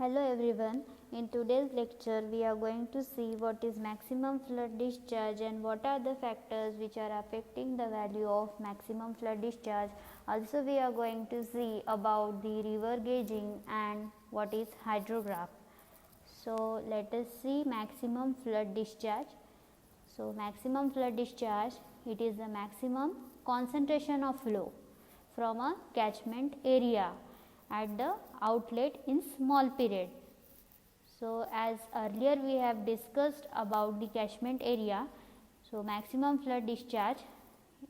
Hello everyone. In today's lecture we are going to see what is maximum flood discharge and what are the factors which are affecting the value of maximum flood discharge. Also we are going to see about the river gauging and what is hydrograph. So let us see maximum flood discharge. So maximum flood discharge, it is the maximum concentration of flow from a catchment area at the outlet in small period. So as earlier we have discussed about the catchment area, so maximum flood discharge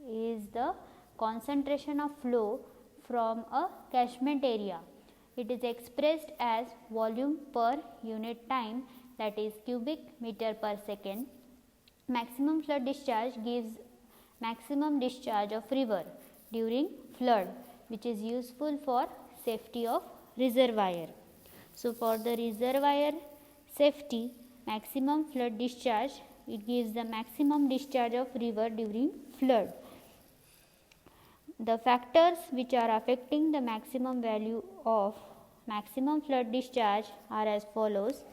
is the concentration of flow from a catchment area. It is expressed as volume per unit time, that is cubic meter per second. Maximum flood discharge gives maximum discharge of river during flood, which is useful for safety of reservoir. So for the reservoir safety, maximum flood discharge, it gives the maximum discharge of river during flood. The factors which are affecting the maximum value of maximum flood discharge are as follows.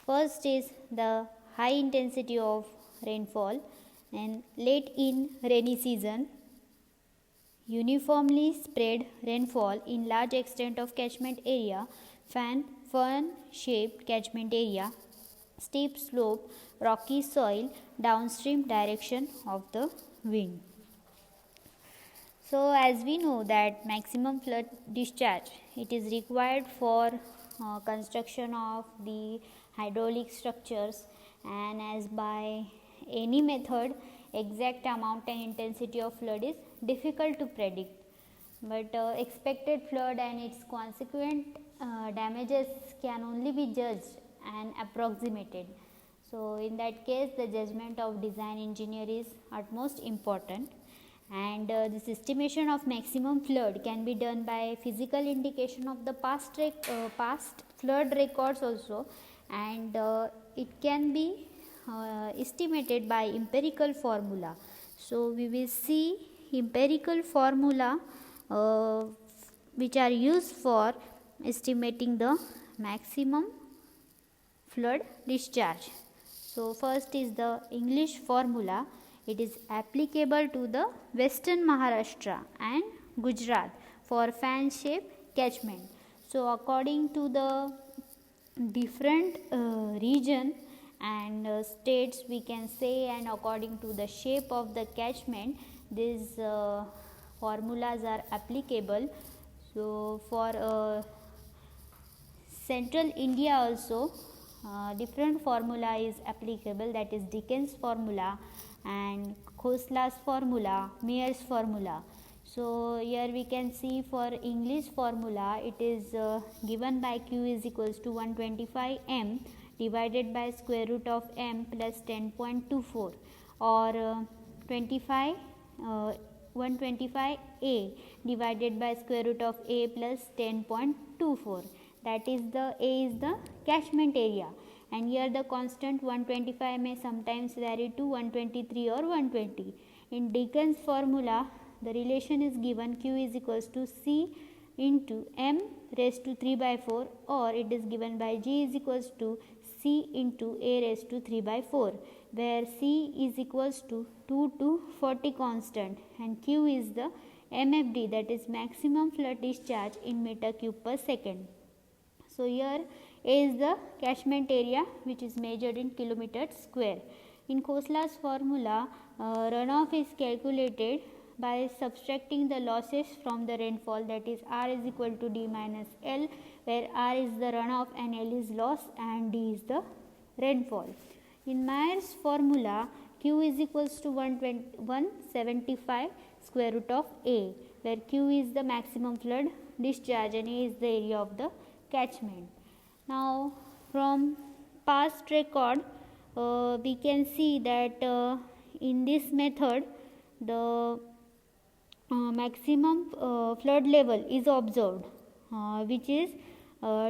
First is the high intensity of rainfall and late in rainy season, uniformly spread rainfall in large extent of catchment area, fan shaped catchment area, steep slope, rocky soil, downstream direction of the wind. So as we know that maximum flood discharge, it is required for construction of the hydraulic structures, and as by any method exact amount and intensity of flood is difficult to predict, but expected flood and its consequent damages can only be judged and approximated. So in that case the judgment of design engineer is utmost important, and this estimation of maximum flood can be done by physical indication of the past flood records also, and it can be estimated by empirical formula. So we will see empirical formula which are used for estimating the maximum flood discharge. So first is the English formula. It is applicable to the Western Maharashtra and Gujarat for fan shaped catchment. So according to the different region and states we can say, and according to the shape of the catchment, these formulas are applicable. So for central India also different formula is applicable, that is Dickens formula and Khosla's formula, Mayer's formula. So here we can see for English formula, it is given by Q is equals to 125 m divided by square root of m plus 10.24, or 125 a divided by square root of a plus 10.24. That is the A is the catchment area, and here the constant 125 may sometimes vary to 123 or 120. In Dickens formula the relation is given Q is equals to C into m raised to 3 by 4, or it is given by G is equals to C into a raised to 3 by 4, where C is equals to 2 to 40 constant and Q is the MFD, that is maximum flood discharge in meter cube per second. So here A is the catchment area which is measured in kilometer square. In Khosla's formula, runoff is calculated by subtracting the losses from the rainfall, that is R is equal to D minus L, where R is the runoff and L is loss and D is the rainfall. In Mayer's formula, Q is equals to 175 square root of A, where Q is the maximum flood discharge and A is the area of the catchment. Now from past record we can see that in this method the maximum flood level is observed, which is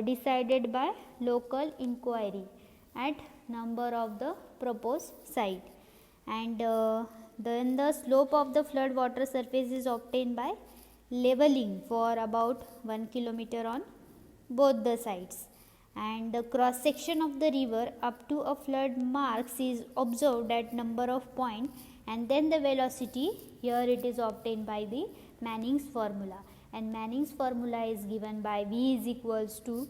decided by local inquiry at number of the proposed site, and then the slope of the flood water surface is obtained by leveling for about 1 kilometer on both the sides, and the cross section of the river up to a flood marks is observed at number of point, and then the velocity here it is obtained by the Manning's formula, and Manning's formula is given by V is equals to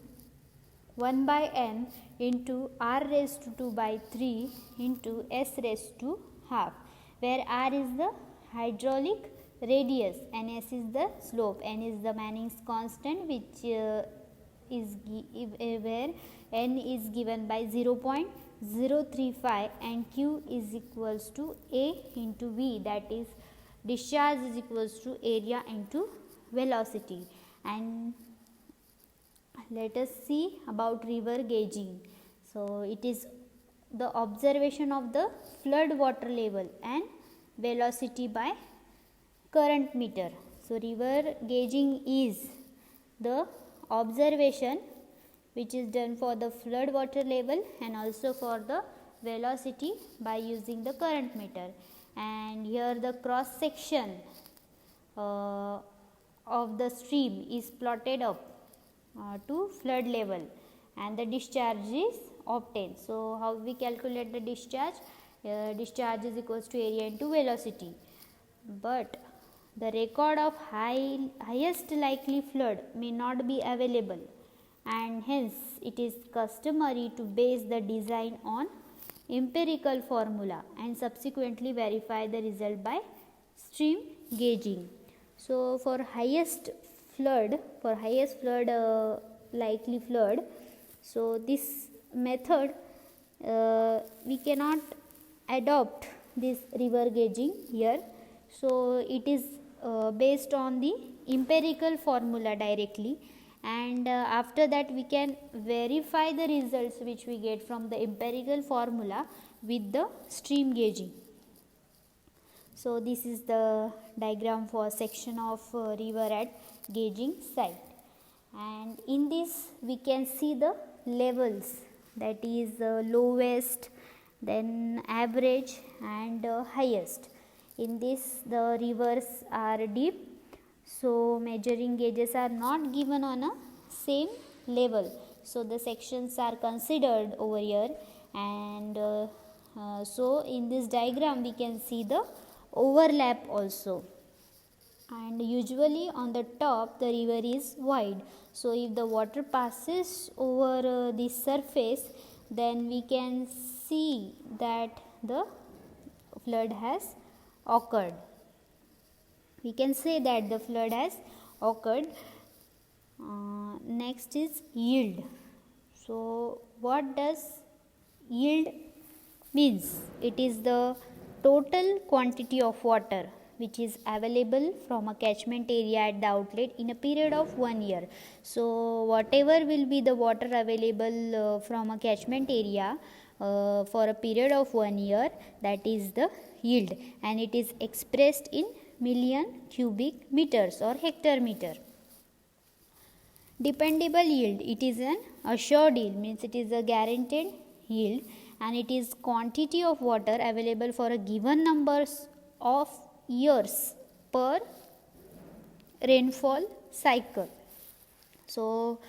1 by n into r raised to 2 by 3 into s raised to half, where r is the hydraulic radius and s is the slope, n is the Manning's constant which where n is given by 0.035 and q is equals to a into v, that is discharge is equals to area into velocity. And let us see about river gauging. So it is the observation of the flood water level and velocity by current meter. So river gauging is the observation which is done for the flood water level and also for the velocity by using the current meter. And here the cross section of the stream is plotted up to flood level and the discharge is obtained. So how we calculate the discharge? Discharge is equals to area into velocity, but the record of highest likely flood may not be available, and hence it is customary to base the design on empirical formula and subsequently verify the result by stream gauging. So for highest flood, likely flood, so this method we cannot adopt this river gauging here. So it is based on the empirical formula directly, and after that we can verify the results which we get from the empirical formula with the stream gauging. So this is the diagram for section of river at gauging site, and in this we can see the levels, that is lowest, then average and highest. In this the rivers are deep, so measuring gauges are not given on a same level, so the sections are considered over here, and so in this diagram we can see the overlap also, and usually on the top the river is wide. So if the water passes over the surface, then we can see that the flood has occurred. We can say that the flood has occurred. Next is yield. So what does yield means? It is the total quantity of water which is available from a catchment area at the outlet in a period of 1 year. So whatever will be the water available from a catchment area for a period of 1 year, that is the yield, and it is expressed in million cubic meters or hectare meter. Dependable yield, it is an assured yield, means it is a guaranteed yield, and it is quantity of water available for a given numbers of years per rainfall cycle. So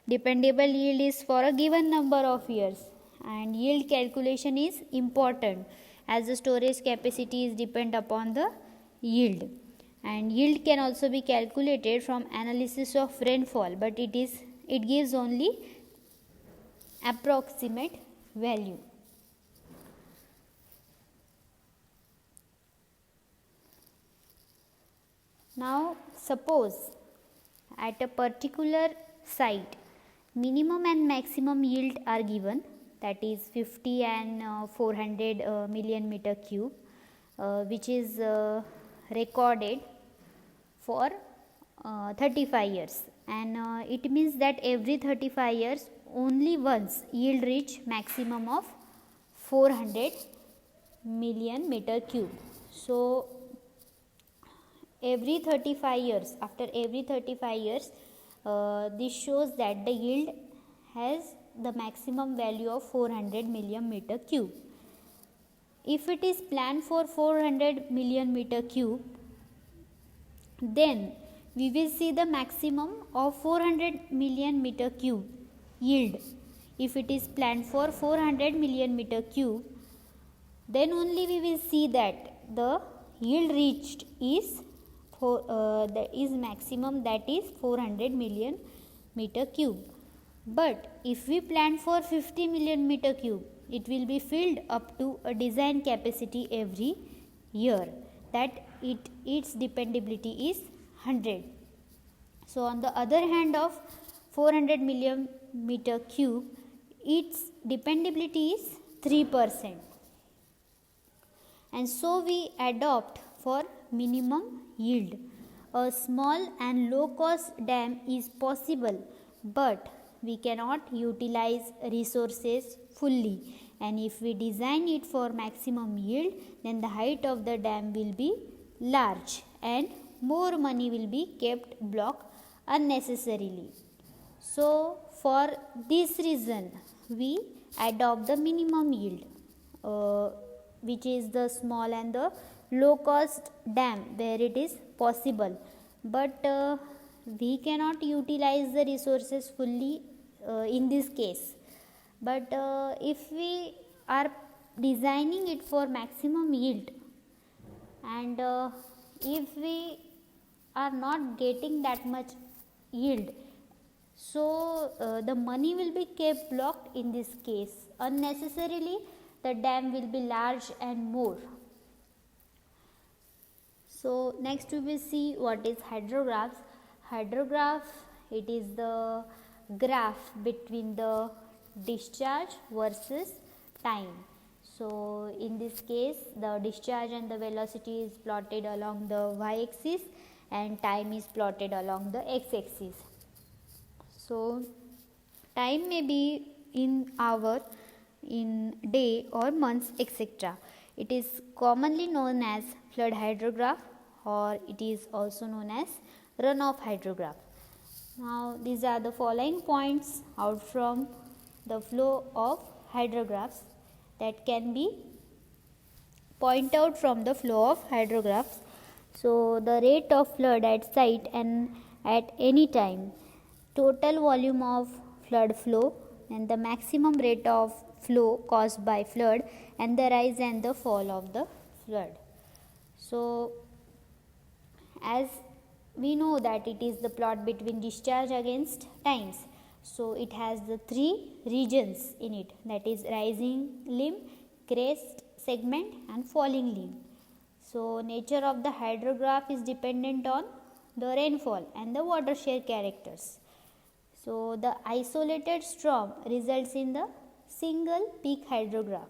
dependable yield is for a given number of years, and yield calculation is important as the storage capacity is depend upon the yield, and yield can also be calculated from analysis of rainfall, but it gives only approximate value. Now suppose at a particular site minimum and maximum yield are given, that is 50 and 400 million meter cube, which is recorded for 35 years, and it means that every 35 years only once yield reach maximum of 400 million meter cube. So every 35 years, after every 35 years, this shows that the yield has the maximum value of 400 million meter cube. If it is planned for 400 million meter cube, then we will see the maximum of 400 million meter cube yield if it is planned for 400 million meter cube, then only we will see that the yield reached is that is maximum, that is 400 million meter cube. But if we plan for 50 million meter cube, it will be filled up to a design capacity every year, that its dependability is 100. So on the other hand of 400 million meter cube, its dependability is 3%. And so we adopt for minimum yield. A small and low cost dam is possible, but we cannot utilize resources fully, and if we design it for maximum yield, then the height of the dam will be large and more money will be kept blocked unnecessarily. So for this reason we adopt the minimum yield, which is the small and the low cost dam where it is possible, but we cannot utilize the resources fully in this case. But if we are designing it for maximum yield, and if we are not getting that much yield, so the money will be kept blocked in this case unnecessarily. The dam will be large and more. So next we will see what is hydrographs. Hydrograph, it is the graph between the discharge versus time. So in this case the discharge and the velocity is plotted along the y-axis and time is plotted along the x-axis. So time may be in hour, in day or months, etc. It is commonly known as flood hydrograph, or it is also known as runoff hydrograph. Now these are the following points out from the flow of hydrographs that can be point out from the flow of hydrographs. So the rate of flood at site and at any time, total volume of flood flow, and the maximum rate of flow caused by flood, and the rise and the fall of the flood. So as we know that it is the plot between discharge against times, so it has the three regions in it, that is rising limb, crest segment and falling limb. So nature of the hydrograph is dependent on the rainfall and the watershed characters. So the isolated storm results in the single peak hydrograph,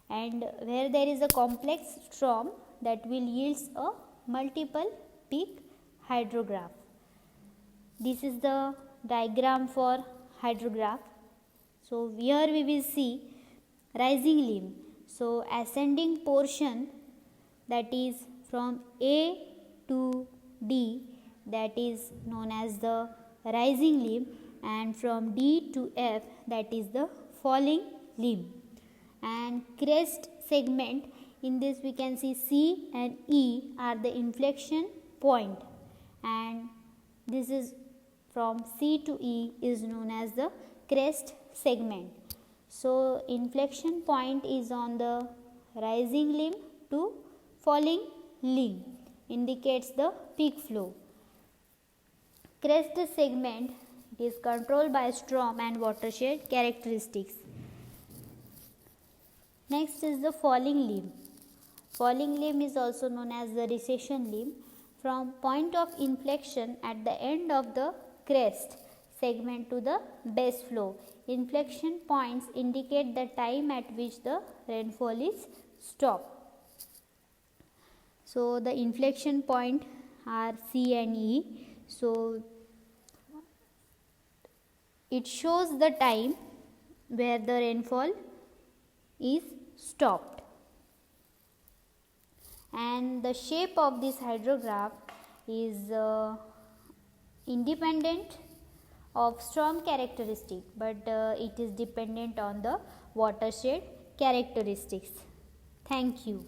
and where there is a complex storm, that will yields a multiple peak hydrograph. This is the diagram for hydrograph. So here we will see rising limb. So ascending portion, that is from A to D, that is known as the rising limb, and from D to F, that is the falling limb. And crest segment, in this we can see C and E are the inflection point, and this is from C to E is known as the crest segment. So inflection point is on the rising limb to falling limb, indicates the peak flow. Crest segment, it is controlled by storm and watershed characteristics. Next is the falling limb. Falling limb is also known as the recession limb. From point of inflection at the end of the crest segment to the base flow, inflection points indicate the time at which the rainfall is stopped. So the inflection point are C and E. So it shows the time where the rainfall is stopped, and the shape of this hydrograph is independent of storm characteristic, but it is dependent on the watershed characteristics. Thank you.